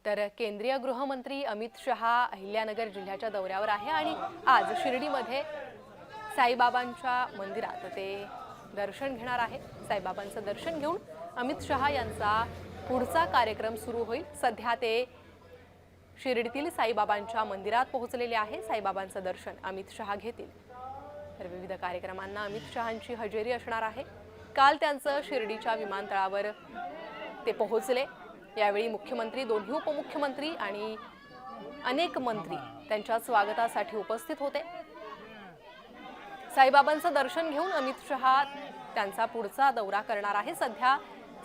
तर केंद्रीय गृहमंत्री अमित शहा अहिल्यानगर जिल्ह्याच्या दौऱ्यावर आहे आणि आज शिर्डीमध्ये साईबाबांच्या मंदिरात ते दर्शन घेणार आहे। साईबाबांचं दर्शन घेऊन अमित शहा यांचा पुढचा कार्यक्रम सुरू होईल। सध्या ते शिर्डीतील साईबाबांच्या मंदिरात पोहोचलेले आहे। साईबाबांचं दर्शन अमित शहा घेतील। तर विविध कार्यक्रमांना अमित शहांची हजेरी असणार आहे। काल त्यांचं शिर्डीच्या विमानतळावर ते पोहोचले। यावेळी मुख्यमंत्री, दोन्ही उपमुख्यमंत्री आणि अनेक मंत्री त्यांच्या स्वागतासाठी उपस्थित होते। साईबाबांचं दर्शन घेऊन अमित शहा त्यांचा पुढचा दौरा करणार आहे। सध्या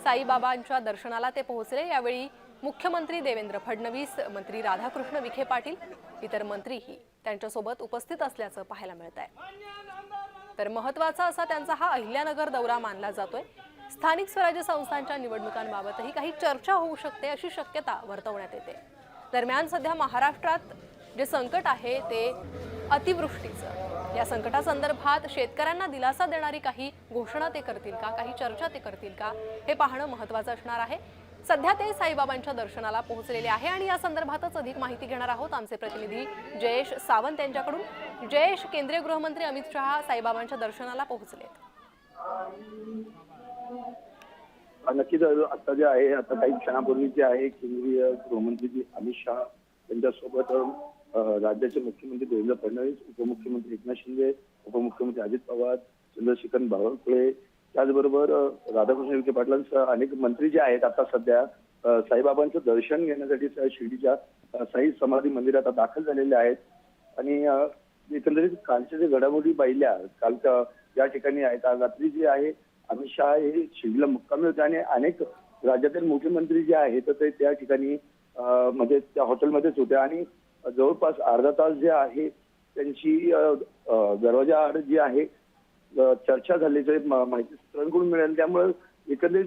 साईबाबांच्या दर्शनाला ते पोहोचले। यावेळी मुख्यमंत्री देवेंद्र फडणवीस, मंत्री राधाकृष्ण विखे पाटील, इतर मंत्रीही त्यांच्यासोबत उपस्थित असल्याचं पाहायला मिळत आहे। तर महत्त्वाचा असा त्यांचा हा अहिल्यानगर दौरा मानला जातोय। स्थानिक स्वराज्य संस्थांच्या निवडणुकांबाबतही काही चर्चा होऊ शकते अशी शक्यता वर्तवण्यात येते। दरम्यान सध्या महाराष्ट्रात जे संकट आहे ते अतिवृष्टीचं, या संकटासंदर्भात शेतकऱ्यांना दिलासा देणारी काही घोषणा ते करतील का, काही चर्चा ते करतील का, हे पाहणं महत्त्वाचं असणार आहे। सध्या ते साईबाबांच्या दर्शनाला पोहोचलेले आहे आणि या संदर्भातच अधिक माहिती घेणार आहोत आमचे प्रतिनिधी जयेश सावंत यांच्याकडून। जयेश, केंद्रीय गृहमंत्री अमित शहा साईबाबांच्या दर्शनाला पोहोचलेत। नक्कीच आता जे आहे, आता काही क्षणापूर्वी जे आहे केंद्रीय गृहमंत्री अमित शहा यांच्यासोबत राज्याचे मुख्यमंत्री देवेंद्र फडणवीस, उपमुख्यमंत्री एकनाथ शिंदे, उपमुख्यमंत्री अजित पवार, चंद्रशेखर बावनकुळे, त्याचबरोबर राधाकृष्ण विखे पाटलांसह अनेक मंत्री जे आहेत आता सध्या साईबाबांचं दर्शन घेण्यासाठी शिर्डीच्या साई समाधी मंदिरात दाखल झालेले आहेत। आणि एकंदरीत कालच्या जे घडामोडी पाहिल्या, काल या ठिकाणी आहेत, आज रात्री जे आहे अमित शहा हे शिर्डीला मुक्कामी होते आणि अनेक राज्यातील मुख्यमंत्री जे आहेत ते त्या ठिकाणी म्हणजे त्या हॉटेलमध्येच होते आणि जवळपास अर्धा तास जे आहे त्यांची दरवाजाआड जी आहे चर्चा झाल्याची माहिती सूत्रांकडून मिळाली। त्यामुळे एकंदरीत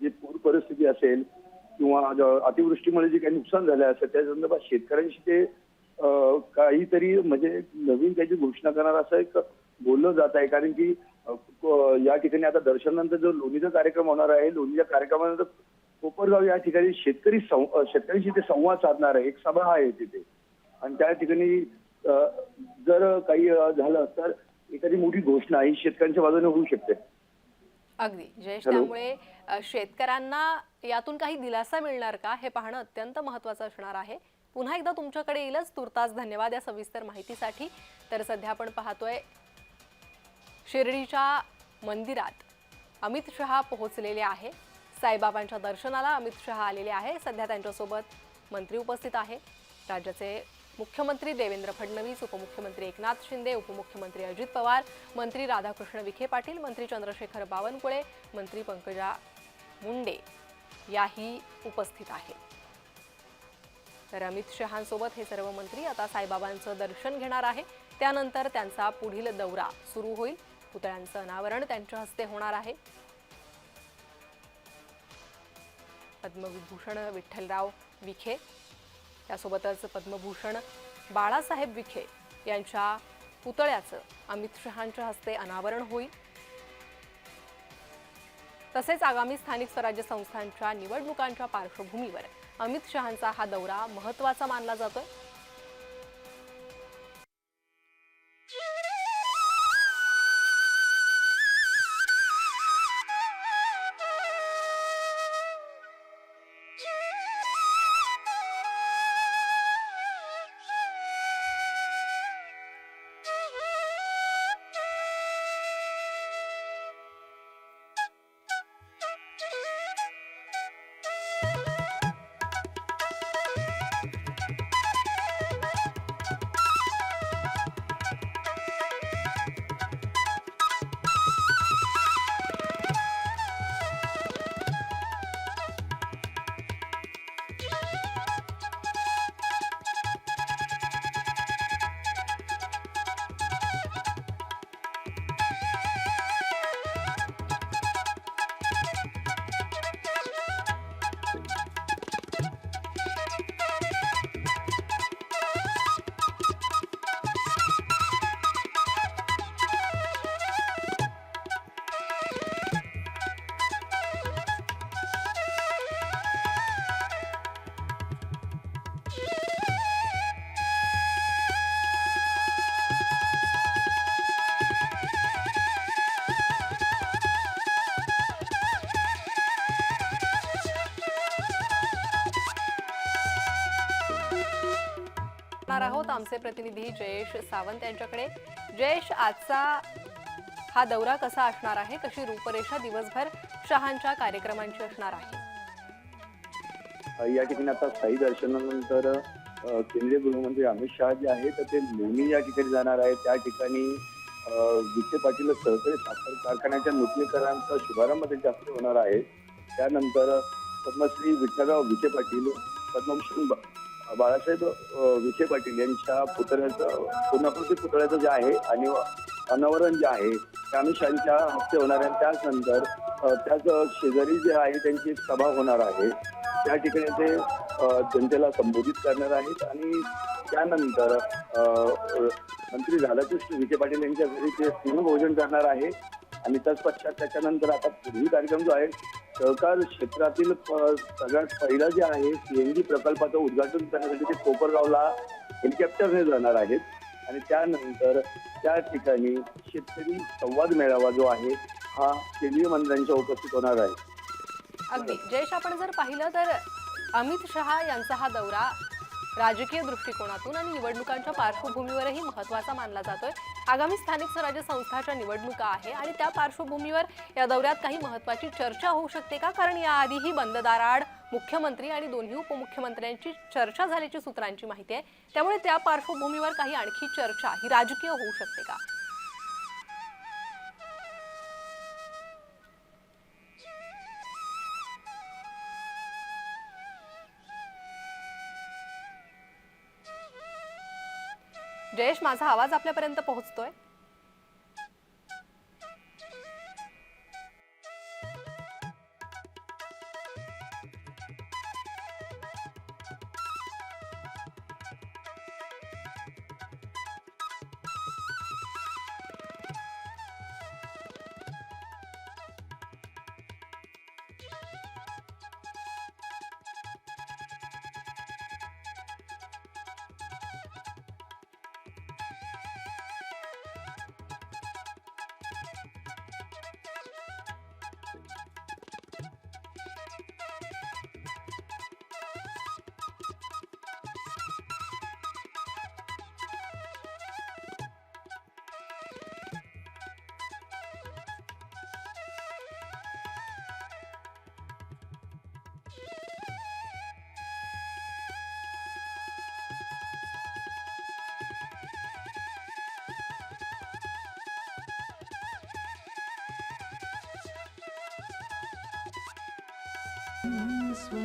जी पूर परिस्थिती असेल किंवा अतिवृष्टीमुळे जे काही नुकसान झालं असेल त्या संदर्भात शेतकऱ्यांशी ते काहीतरी म्हणजे नवीन काहीतरी घोषणा करणार असं एक बोललं जात आहे। कारण की या ठिकाणी आता दर्शनानंतर जो लोणीचा कार्यक्रम होणार आहे, लोणीच्या कार्यक्रमानंतर कोपरगाव या ठिकाणी शेतकऱ्यांशी ते संवाद साधणार आहे, एक सभा आहे तिथे आणि त्या ठिकाणी जर काही झालं तर एखादी मोठी घोषणा ही शेतकऱ्यांच्या बाजूने होऊ शकते। अगदी जयेश, त्यामुळे शेतकऱ्यांना यातून काही दिलासा मिळणार का हे पाहणं अत्यंत महत्त्वाचं असणार आहे। पुन्हा एकदा तुमच्याकडे येईलच। तुर्तास धन्यवाद या सविस्तर माहितीसाठी। तर सध्या आपण पाहतोय शिर्डीच्या मंदिरात अमित शहा पोहोचलेले आहे। साईबाबांच्या दर्शनाला अमित शहा आलेले आहे। सध्या त्यांच्यासोबत मंत्री उपस्थित आहे। राज्याचे मुख्यमंत्री देवेंद्र फडणवीस, उपमुख्यमंत्री एकनाथ शिंदे, उपमुख्यमंत्री अजित पवार, मंत्री राधाकृष्ण विखे पाटील, मंत्री चंद्रशेखर बावनकुळे, मंत्री पंकजा मुंडे याही उपस्थित आहेत। तर अमित शहांसोबत हे सर्व मंत्री आता साईबाबांचं दर्शन घेणार आहे। त्यानंतर त्यांचा पुढील दौरा सुरू होईल। पुतळ्यांचं अनावरण त्यांच्या हस्ते होणार आहे। पद्मविभूषण विठ्ठलराव विखे, त्यासोबतच पद्मभूषण बाळासाहेब विखे यांच्या पुतळ्याचं अमित शहांच्या हस्ते अनावरण होईल। तसेच आगामी स्थानिक स्वराज्य संस्थांच्या निवडणुकांच्या पार्श्वभूमीवर अमित शहांचा हा दौरा महत्त्वाचा मानला जातोय। आमचे प्रतिनिधी जयेश सावंत यांच्याकडे. जयेश, आजचा हा दौरा कसा असणार आहे, कशी रूपरेषा दिवसभर शहांच्या कार्यक्रमांची असणार आहे? या ठिकाणी आता साई दर्शनानंतर केंद्रीय गृहमंत्री अमित शहा जे आहेत तर ते लोणी या ठिकाणी जाणार आहेत. त्या ठिकाणी विखे पाटील सहकारी साखर कारखान्याच्या नूतनीकरणाचा शुभारंभ त्यांच्या हस्ते होणार आहे. त्यानंतर पद्मश्री विठ्ठलराव विखे पाटील, पद्मभूषण बाळासाहेब विखे पाटील यांच्या पुतळ्याचं पूर्णाकृती पुतळ्याचं जे आहे आणि अनावरण जे आहे ते अमित शहांच्या हस्ते होणार आहे. त्याचनंतर त्याच शेजारी जे आहे त्यांची एक सभा होणार आहे. त्या ठिकाणी ते जनतेला संबोधित करणार आहेत आणि त्यानंतर मंत्री राधाकृष्ण विखे पाटील यांच्या घरी ते स्नेहभोजन करणार आहे. आणि तत्पश्चात त्याच्यानंतर आता पुढील कार्यक्रम जो आहे सहकार क्षेत्रातील सगळ्यात पहिला जे आहे सीएनजी प्रकल्पाचं उद्घाटन करण्यासाठी ते कोपरगावला हेलिकॉप्टरने जाणार आहेत. आणि त्यानंतर त्या ठिकाणी शेतकरी संवाद मेळावा जो आहे हा केंद्रीय मंत्र्यांच्या उपस्थित होणार आहे. अगदी जयेश, आपण जर पाहिलं तर अमित शहा यांचा हा दौरा राजकीय दृष्टिकोनातून आणि निवडणुकांच्या पार्श्वभूमीवरही महत्त्वाचा मानला जातोय. आगामी स्थानिक स्वराज्य संस्थांच्या निवडणुका आहे आणि त्या पार्श्वभूमीवर या दौऱ्यात काही महत्त्वाची चर्चा होऊ शकते का? कारण याआधीही बंद दाराआड मुख्यमंत्री आणि दोन्ही उपमुख्यमंत्र्यांची चर्चा झाल्याची सूत्रांची माहिती आहे. त्यामुळे त्या पार्श्वभूमीवर काही आणखी चर्चा ही राजकीय होऊ शकते का? जयेश, माझा आवाज आपल्यापर्यंत पोहोचतोय?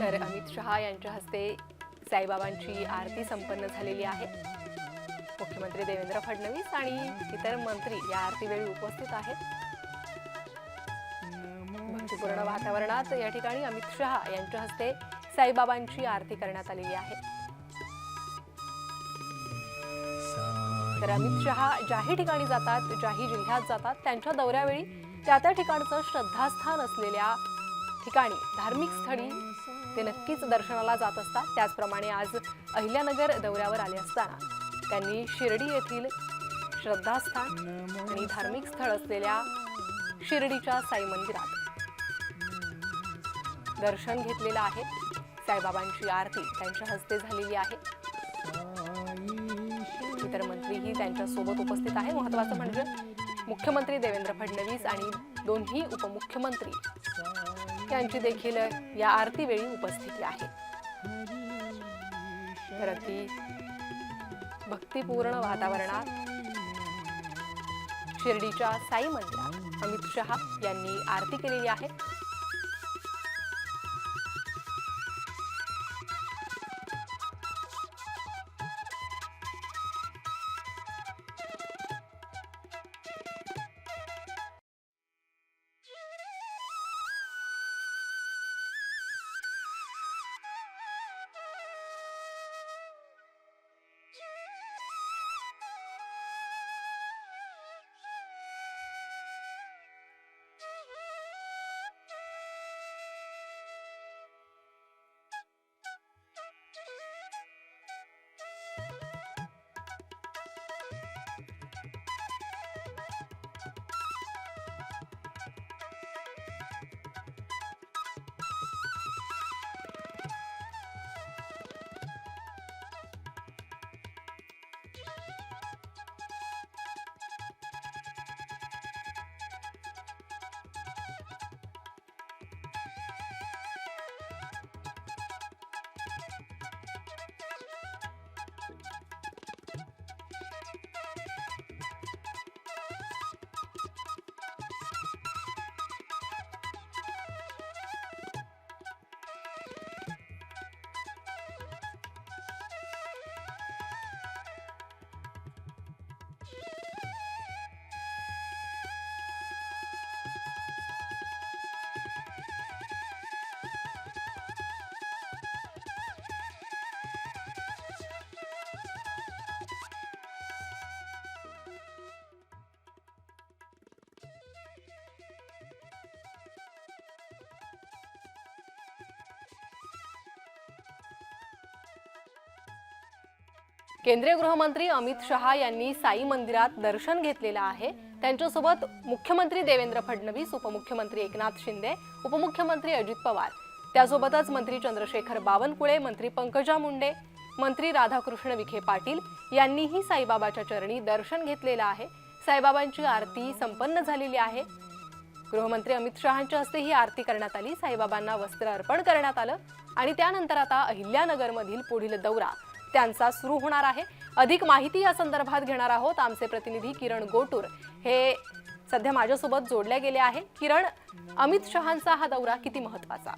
तर अमित शहा यांच्या हस्ते साईबाबांची आरती संपन्न झालेली आहे. मुख्यमंत्री देवेंद्र फडणवीस आणि इतर मंत्री या आरतीवेळी उपस्थित आहेत. भक्तिपूर्ण वातावरणात या ठिकाणी अमित शहा यांच्या हस्ते साईबाबांची आरती करण्यात आलेली आहे. तर अमित शहा ज्याही ठिकाणी जातात, ज्याही जिल्ह्यात जातात, त्यांच्या दौऱ्यावेळी त्या ठिकाणचं श्रद्धास्थान असलेल्या ठिकाणी, धार्मिक स्थळी ते नक्कीच दर्शनाला जात असतात. त्याचप्रमाणे आज अहिल्यानगर दौऱ्यावर आले असताना त्यांनी शिर्डी येथील श्रद्धास्थान आणि धार्मिक स्थळ असलेल्या शिर्डीच्या साई मंदिरात दर्शन घेतलेलं आहे. साईबाबांची आरती त्यांच्या हस्ते झालेली आहे. इतर मंत्रीही त्यांच्या सोबत उपस्थित आहे. महत्त्वाचं म्हणजे मुख्यमंत्री देवेंद्र फडणवीस आणि दोन्ही उपमुख्यमंत्री यांची देखील या आरतीवेळी उपस्थिती आहे. तर अगदी भक्तिपूर्ण वातावरणात शिर्डीच्या साई मंदिरात अमित शहा यांनी आरती केलेली आहे. केंद्रीय गृहमंत्री अमित शहा यांनी साई मंदिरात दर्शन घेतलेलं आहे। त्यांच्यासोबत मुख्यमंत्री देवेंद्र फडणवीस, उपमुख्यमंत्री एकनाथ शिंदे, उपमुख्यमंत्री अजित पवार, त्यासोबतच मंत्री चंद्रशेखर बावनकुळे, मंत्री पंकजा मुंडे, मंत्री राधाकृष्ण विखे पाटील यांनीही साईबाबाच्या चरणी दर्शन घेतलेलं आहे। साईबाबांची आरती संपन्न झालेली आहे। गृहमंत्री अमित शहांच्या हस्ते ही आरती करण्यात आली। साईबाबांना वस्त्र अर्पण करण्यात आलं आणि त्यानंतर आता अहिल्यानगरमधील पुढील दौरा त्यांचा सुरू होणार आहे। अधिक माहिती या संदर्भात घेणार आहोत। आमचे प्रतिनिधी किरण गोटूर हे सध्या माझ्यासोबत जोडले गेले आहे। किरण, अमित शहांचा हा दौरा किती महत्त्वाचा?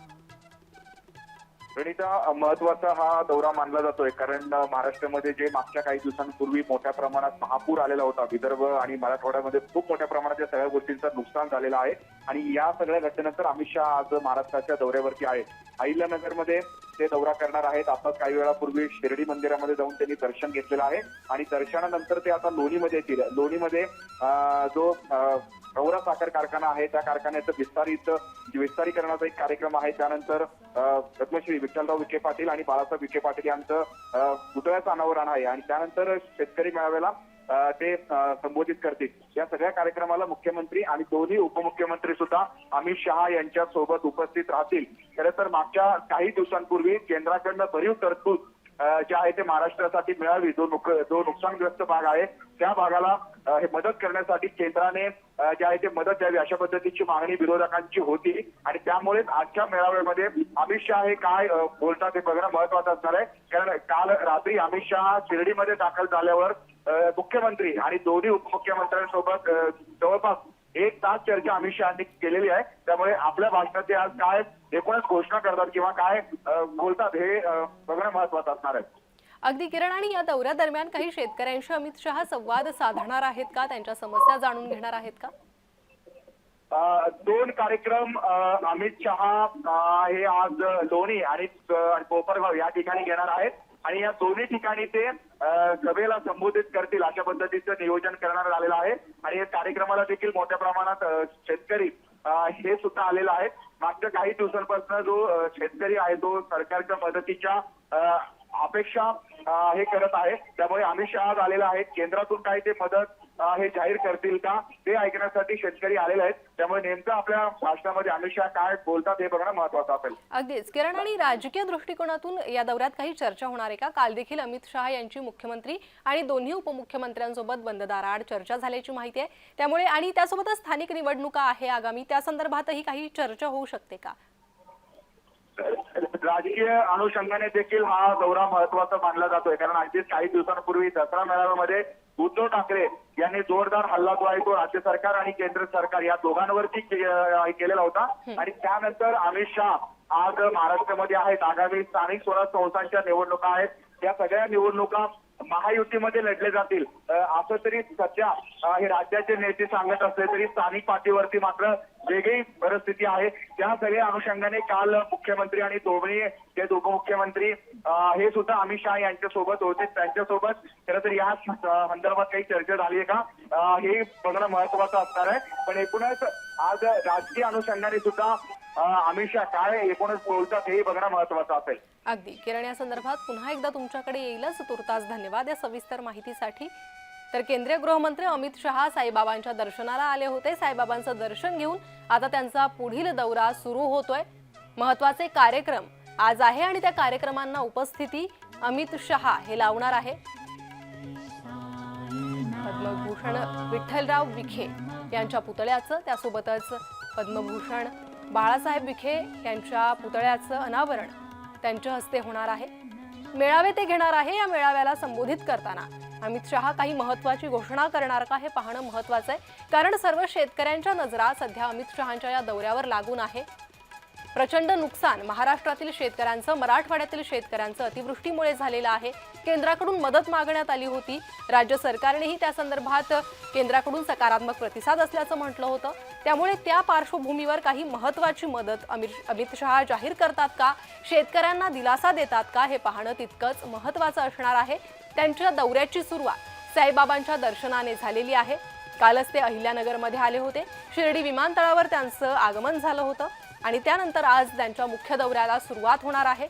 प्रणिता, महत्वाचा हा दौरा मानला जातोय कारण महाराष्ट्रामध्ये जे मागच्या काही दिवसांपूर्वी मोठ्या प्रमाणात महापूर आलेला होता, विदर्भ आणि मराठवाड्यामध्ये खूप मोठ्या प्रमाणात या सगळ्या गोष्टींचं नुकसान झालेलं आहे आणि या सगळ्या घटनेनंतर अमित शहा आज महाराष्ट्राच्या दौऱ्यावरती आहे। अहिल्यानगरमध्ये ते दौरा करणार आहेत। आताच काही वेळापूर्वी शिर्डी मंदिरामध्ये जाऊन त्यांनी दर्शन घेतलेलं आहे आणि दर्शनानंतर ते आता लोणीमध्ये येतील। लोणीमध्ये जो गौरा साखर कारखाना आहे त्या कारखान्याचं विस्तारीकरणाचा एक कार्यक्रम आहे। त्यानंतर पद्मश्री विठ्ठलराव विखे पाटील आणि बाळासाहेब विखे पाटील यांचं पुतळ्याचं अनावरण आहे आणि त्यानंतर शेतकरी मेळाव्याला ते संबोधित करतील। या सगळ्या कार्यक्रमाला मुख्यमंत्री आणि दोन्ही उपमुख्यमंत्री सुद्धा अमित शहा यांच्या सोबत उपस्थित राहतील। खरं तर मागच्या काही दिवसांपूर्वी केंद्राकडनं भरीव तरतूद जे आहे ते महाराष्ट्रासाठी मिळावी, जो नुकसानग्रस्त भाग आहे त्या भागाला हे मदत करण्यासाठी केंद्राने जे आहे ते मदत द्यावी अशा पद्धतीची मागणी विरोधकांची होती आणि त्यामुळेच आजच्या मेळाव्यामध्ये अमित शहा हे काय बोलतात हे बघणं महत्वाचं असणार आहे। कारण काल रात्री अमित शहा शिर्डीमध्ये दाखल झाल्यावर मुख्यमंत्री आणि दोन्ही उपमुख्यमंत्र्यांसोबत जवळपास 1 तास चर्चा अमित शहानी केलेली आहे। त्यामुळे आपल्या भाषणात ते आज काय एकूणच घोषणा करतात किंवा काय बोलतात हे बघणं महत्वाचं असणार आहे। अगदी किरण, आणि या दौऱ्यादरम्यान काही शेतकऱ्यांशी अमित शहा संवाद साधणार आहेत का? त्यांच्या समस्या जाणून घेणार आहेत का? 2 कार्यक्रम अमित शहा हे आज लोणी आणि कोपरगाव या ठिकाणी घेणार आहेत आणि या दोन्ही ठिकाणी ते सभेला संबोधित करतील अशा पद्धतीचं नियोजन करण्यात आलेलं आहे आणि या कार्यक्रमाला देखील मोठ्या प्रमाणात शेतकरी हे सुद्धा आलेलं आहे। मागच्या काही दिवसांपासून जो शेतकरी आहे तो सरकारच्या मदतीच्या अपेक्षा हे करत आहे। त्यामुळे अमित शहा आलेला आहे। केंद्रातून काही ते मदत हे जाहीर करतील का ते ऐकण्यासाठी शेतकरी आलेले आहेत। त्यामुळे नेमकं आपल्या भाषणामध्ये अमित शहा काय बोलतात हे बघणं महत्वाचं असेल। अगदीच किरण, आणि राजकीय दृष्टिकोनातून या दौऱ्यात काही चर्चा होणार आहे का? काल देखील अमित शहा यांची मुख्यमंत्री आणि दोन्ही उपमुख्यमंत्र्यांसोबत बंद दाराआड चर्चा झाल्याची माहिती आहे। त्यामुळे आणि त्यासोबतच स्थानिक निवडणुका आहे आगामी, त्या संदर्भातही काही चर्चा होऊ शकते का? राजकीय अनुषंगाने देखील हा दौरा महत्वाचा मानला जातोय कारण अगदीच काही दिवसांपूर्वी दसरा मेळाव्यामध्ये उद्धव ठाकरे यांनी जोरदार हल्ला जो आहे तो राज्य सरकार आणि केंद्र सरकार या दोघांवरती केलेला होता आणि त्यानंतर अमित शहा आज महाराष्ट्रामध्ये आहेत। आगामी स्थानिक स्वराज्य संस्थांच्या निवडणुका आहेत, त्या सगळ्या निवडणुका महायुतीमध्ये लढले जातील असं तरी सध्या हे राज्याचे नेते सांगत असले तरी स्थानिक पातळीवरती मात्र वेगळी परिस्थिती आहे। त्या सगळ्या अनुषंगाने काल मुख्यमंत्री आणि दोन्ही ते उपमुख्यमंत्री हे सुद्धा अमित शहा यांच्या सोबत होते। त्यांच्यासोबत खरं तर या संदर्भात काही चर्चा झाली आहे का हे बघणं महत्वाचं असणार आहे। पण एकूणच आज राजकीय अनुषंगाने सुद्धा अमित शहा काय एकूणच बोलतात हे बघणं महत्वाचं असेल। अगदी किरण, या संदर्भात पुन्हा एकदा तुमच्याकडे येईलच। तुर्तास धन्यवाद या सविस्तर माहितीसाठी। तर केंद्रीय गृहमंत्री अमित शहा साईबाबांच्या दर्शनाला आले होते। साईबाबांचं दर्शन घेऊन आता त्यांचा पुढील दौरा सुरू होतोय। महत्त्वाचे कार्यक्रम आज आहे आणि त्या कार्यक्रमांना उपस्थिती अमित शहा हे लावणार आहे। पद्मभूषण विठ्ठलराव विखे यांच्या पुतळ्याचं, त्यासोबतच पद्मभूषण बाळासाहेब विखे यांच्या पुतळ्याचं अनावरण त्यांच्या हस्ते होणार आहे। मेळावे ते घेणार आहे। या मेळाव्याला संबोधित करताना अमित शहा काही महत्त्वाची घोषणा करणार का हे पाहणं महत्त्वाचं आहे कारण सर्व शेतकऱ्यांच्या नजरा सध्या अमित शहांच्या या दौऱ्यावर लागून आहे। प्रचंड नुकसान महाराष्ट्रातील शेतकऱ्यांचं, मराठवाड्यातील शेतकऱ्यांचं अतिवृष्टीमुळे झालेलं आहे। केंद्राकडून मदत मागण्यात आली होती। राज्य सरकारनेही त्या संदर्भात केंद्राकडून सकारात्मक प्रतिसाद असल्याचं म्हटलं होतं। त्यामुळे त्या पार्श्वभूमीवर काही महत्त्वाची मदत अमित शहा जाहीर करतात का, शेतकऱ्यांना दिलासा देतात का हे पाहणं तितकंच महत्त्वाचं असणार आहे। त्यांच्या दौऱ्याची सुरुवात साईबाबांच्या दर्शनाने झालेली आहे। कालच ते अहिल्यानगरमध्ये आले होते। शिर्डी विमानतळावर त्यांचं आगमन झालं होतं आणि त्यानंतर आज त्यांच्या मुख्य दौऱ्याला सुरुवात होणार आहे।